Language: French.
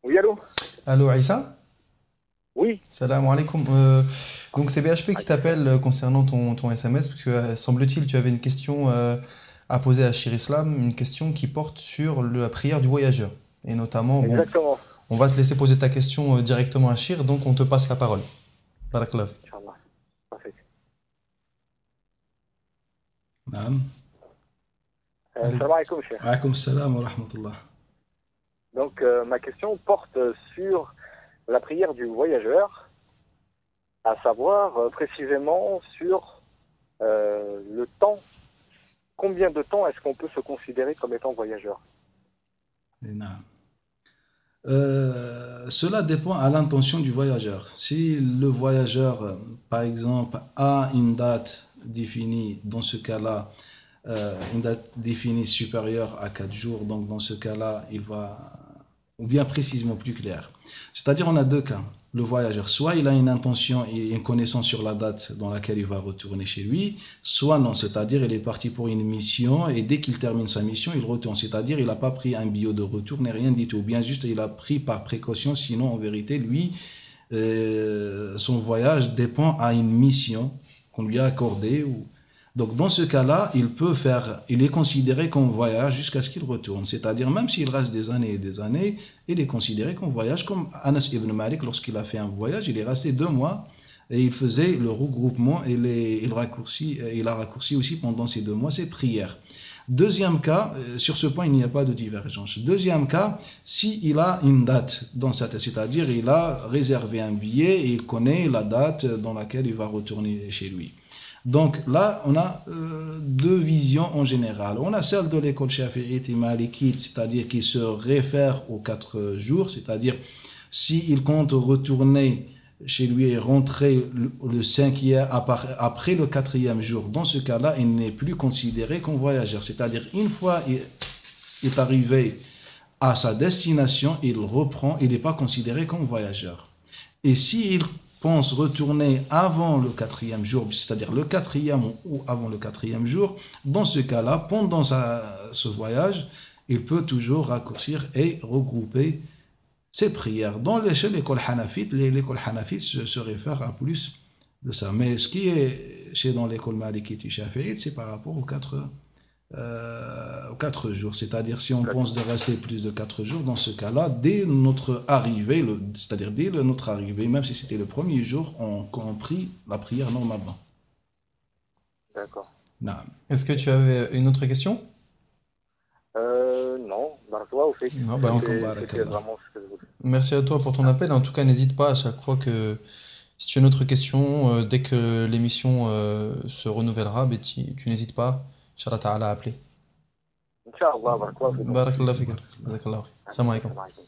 Oui, allô? Allô Aïssa? Oui. Salam alaikum. Donc c'est BHP qui t'appelle concernant ton SMS, parce que semble-t-il tu avais une question à poser à Shir Islam, une question qui porte sur la prière du voyageur. Et notamment, bon, Exactement. on va te laisser poser ta question directement à Shir, donc on te passe la parole. Barakallah fik. Inch'Allah. Parfait. نعم. Allez. Salam alaikum, cher. وعليكم السلام ورحمة الله. Donc, ma question porte sur la prière du voyageur, à savoir précisément sur le temps. Combien de temps est-ce qu'on peut se considérer comme étant voyageur? نعم. Cela dépend à l'intention du voyageur. Si le voyageur, par exemple, a une date définie, dans ce cas-là, une date définie supérieure à 4 jours, donc dans ce cas-là, il va, ou bien précisément plus clair. C'est-à-dire, on a deux cas. Le voyageur, soit il a une intention et une connaissance sur la date dans laquelle il va retourner chez lui, soit non, c'est-à-dire il est parti pour une mission et dès qu'il termine sa mission, il retourne. C'est-à-dire il n'a pas pris un billet de retour, ni rien du tout. Bien juste, il a pris par précaution, sinon en vérité, lui, son voyage dépend à une mission qu'on lui a accordée. Donc dans ce cas-là, il est considéré comme voyage jusqu'à ce qu'il retourne. C'est-à-dire même s'il reste des années et des années, il est considéré comme voyage, comme Anas ibn Malik, lorsqu'il a fait un voyage, il est resté 2 mois et il faisait le regroupement et il a raccourci aussi pendant ces 2 mois ses prières. Deuxième cas, sur ce point, il n'y a pas de divergence. Deuxième cas, s'il a une date dans sa tête, c'est-à-dire il a réservé un billet et il connaît la date dans laquelle il va retourner chez lui. Donc là, on a deux visions en général. On a celle de l'école shafi'ite et malikite, c'est-à-dire qui se réfère aux 4 jours, c'est-à-dire s'il compte retourner chez lui et rentrer le cinquième après le quatrième jour, dans ce cas-là, il n'est plus considéré comme voyageur. C'est-à-dire une fois il est arrivé à sa destination, il reprend, il n'est pas considéré comme voyageur. Et s'il pense retourner avant le quatrième jour, c'est-à-dire le quatrième ou avant le quatrième jour, dans ce cas-là, pendant ce voyage, il peut toujours raccourcir et regrouper ses prières. Dans l'école hanafite, l'école hanafite se réfère à plus de ça. Mais ce qui est chez dans l'école malikite et shafi'ite, c'est par rapport aux 4 jours. C'est-à-dire, si on pense de rester plus de 4 jours, dans ce cas-là, dès notre arrivée, c'est-à-dire dès notre arrivée, même si c'était le premier jour, on prie la prière normalement. D'accord. Naam. Est-ce que tu avais une autre question? Non, Barzoua, au fait. Non, bah, C'était vraiment ce que je voulais. merci à toi pour ton appel. En tout cas, n'hésite pas à chaque fois que si tu as une autre question, dès que l'émission se renouvellera, ben, tu n'hésites pas, Inch'Allah ta'ala, à appeler. Inch'Allah, Barzoua, c'est bon. Barakallah fik. Jazakallah khair. Salam alaikum. Salam alaikum.